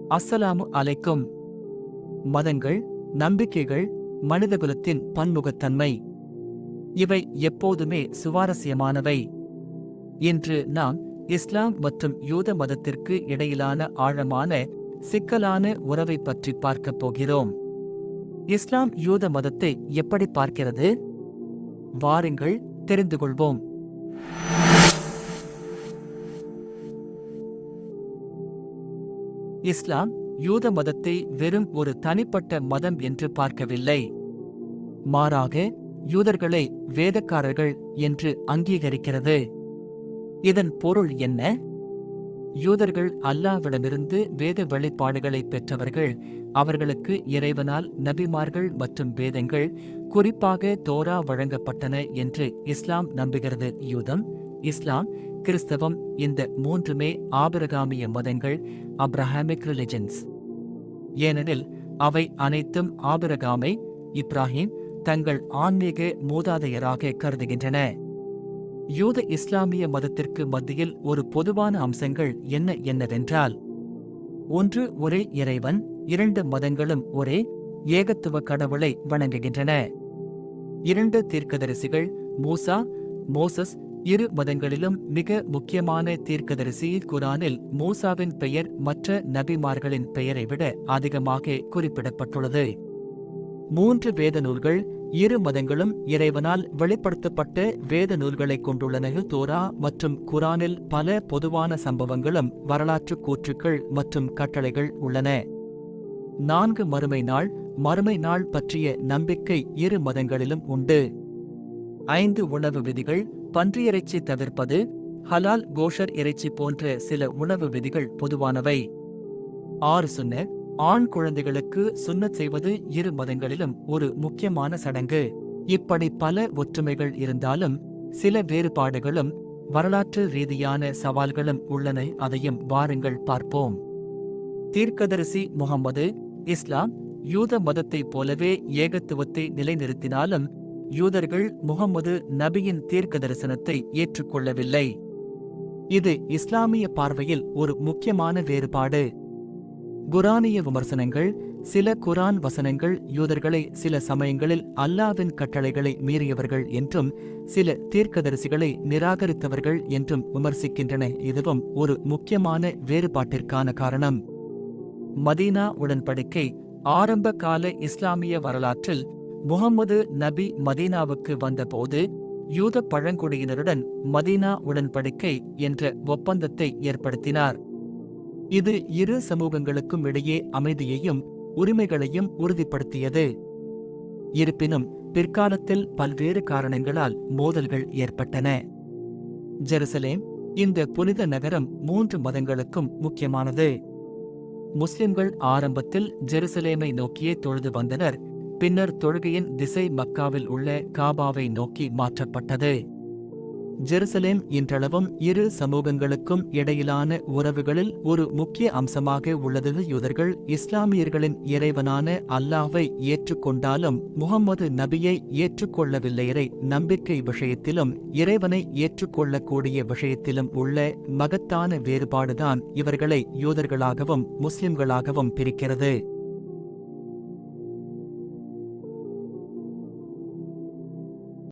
அஸ்ஸலாமு அலைக்கும். மதங்கள், நம்பிக்கைகள், மனிதகுலத்தின் பன்முகத்தன்மை இவை எப்போதுமே சுவாரஸ்யமானவை. இன்று நாம் இஸ்லாம் மற்றும் யூத மதத்திற்கு இடையிலான ஆழமான, சிக்கலான உறவை பற்றி பார்க்கப் போகிறோம். இஸ்லாம் யூத மதத்தை எப்படி பார்க்கிறது? வாருங்கள் தெரிந்து கொள்வோம். இஸ்லாம் யூத மதத்தை வெறும் ஒரு தனிப்பட்ட மதம் என்று பார்க்கவில்லை. மாறாக யூதர்களை வேதக்காரர்கள் என்று அங்கீகரிக்கிறது. இதன் பொருள் என்ன? யூதர்கள் அல்லாஹ்விடமிருந்து வேத வெளிப்பாடுகளை பெற்றவர்கள். அவர்களுக்கு இறைவனால் நபிமார்கள் மற்றும் வேதங்கள், குறிப்பாக தோரா வழங்கப்பட்டன என்று இஸ்லாம் நம்புகிறது. யூதம், இஸ்லாம், கிறிஸ்தவம் இந்த மூன்றுமே ஆபிரகாமிய மதங்கள், அப்ரஹாமிக் ரிலிஜன்ஸ். ஏனெனில் அவை அனைத்தும் ஆபிரகாமை, இப்ராஹிம் தங்கள் ஆன்மீக மூதாதையராக கருதுகின்றன. யூத இஸ்லாமிய மதத்திற்கு மத்தியில் ஒரு பொதுவான அம்சங்கள் என்னவென்றால், ஒன்று, ஒரே இறைவன். இரண்டு, மதங்களும் ஒரே ஏகத்துவ கடவுளை வணங்குகின்றன. இரண்டு, தீர்க்கதரிசிகள், மூசா, மோசஸ். இரு மதங்களிலும் மிக முக்கியமான தீர்க்கதரிசி குரானில் மூசாவின் பெயர் மற்ற நபிமார்களின் பெயரை விட அதிகமாக குறிப்பிடப்பட்டுள்ளது. மூன்று, வேத நூல்கள். இரு மதங்களும் இறைவனால் வெளிப்படுத்தப்பட்ட வேத நூல்களை கொண்டுள்ளன. தோரா மற்றும் குரானில் பல பொதுவான சம்பவங்களும் வரலாற்று கூற்றுக்கள் மற்றும் கட்டளைகள் உள்ளன. நான்கு, மறுமை நாள். மறுமை நாள் பற்றிய நம்பிக்கை இரு மதங்களிலும் உண்டு. ஐந்து, உணவு விதிகள். பன்றியிறைச்சி தவிர்ப்பது, ஹலால் கோஷர் இறைச்சி போன்ற சில உணவு விதிகள் பொதுவானவை. ஆறு, சுன்னத். ஆண் குழந்தைகளுக்கு சுன்னத் செய்வது இரு மதங்களிலும் ஒரு முக்கியமான சடங்கு. இப்படி பல ஒற்றுமைகள் இருந்தாலும் சில வேறுபாடுகளும் வரலாற்று ரீதியான சவால்களும் உள்ளன. அதையும் வாருங்கள் பார்ப்போம். தீர்க்கதரிசி முகம்மது. இஸ்லாம் யூத மதத்தைப் போலவே ஏகத்துவத்தை நிலைநிறுத்தினாலும் யூதர்கள் முகம்மது நபியின் தீர்க்க தரிசனத்தை ஏற்றுக்கொள்ளவில்லை. இது இஸ்லாமிய பார்வையில் ஒரு முக்கியமான வேறுபாடு. குரானிய விமர்சனங்கள். சில குரான் வசனங்கள் யூதர்களை சில சமயங்களில் அல்லாவின் கட்டளைகளை மீறியவர்கள் என்றும் சில தீர்க்கதரிசிகளை நிராகரித்தவர்கள் என்றும் விமர்சிக்கின்றன. இதுவும் ஒரு முக்கியமான வேறுபாட்டிற்கான காரணம். மதீனா உடன்படிக்கை. ஆரம்ப கால இஸ்லாமிய வரலாற்றில் முகம்மது நபி மதீனாவுக்கு வந்தபோது யூத பழங்குடியினருடன் மதீனா உடன்படிக்கை என்ற ஒப்பந்தத்தை ஏற்படுத்தினார். இது இரு சமூகங்களுக்கும் இடையே அமைதியையும் உரிமைகளையும் உறுதிப்படுத்தியது. இருப்பினும் பிற்காலத்தில் பல்வேறு காரணங்களால் மோதல்கள் ஏற்பட்டன. ஜெருசலேம். இந்த புனித நகரம் மூன்று மதங்களுக்கும் முக்கியமானது. முஸ்லிம்கள் ஆரம்பத்தில் ஜெருசலேமை நோக்கியே தொழுது வந்தனர். பின்னர் தொழுகையின் திசை மக்காவில் உள்ள காபாவை நோக்கி மாற்றப்பட்டது. ஜெருசலேம் இன்றளவும் இரு சமூகங்களுக்கும் இடையிலான உறவுகளில் ஒரு முக்கிய அம்சமாக உள்ளது. யூதர்கள் இஸ்லாமியர்களின் இறைவனான அல்லாஹ்வை ஏற்றுக்கொண்டாலும் முகம்மது நபியை ஏற்றுக்கொள்ளவில்லை. நம்பிக்கை விஷயத்திலும் இறைவனை ஏற்றுக்கொள்ளக்கூடிய விஷயத்திலும் உள்ள மகத்தான வேறுபாடுதான் இவர்களை யூதர்களாகவும் முஸ்லிம்களாகவும் பிரிக்கிறது.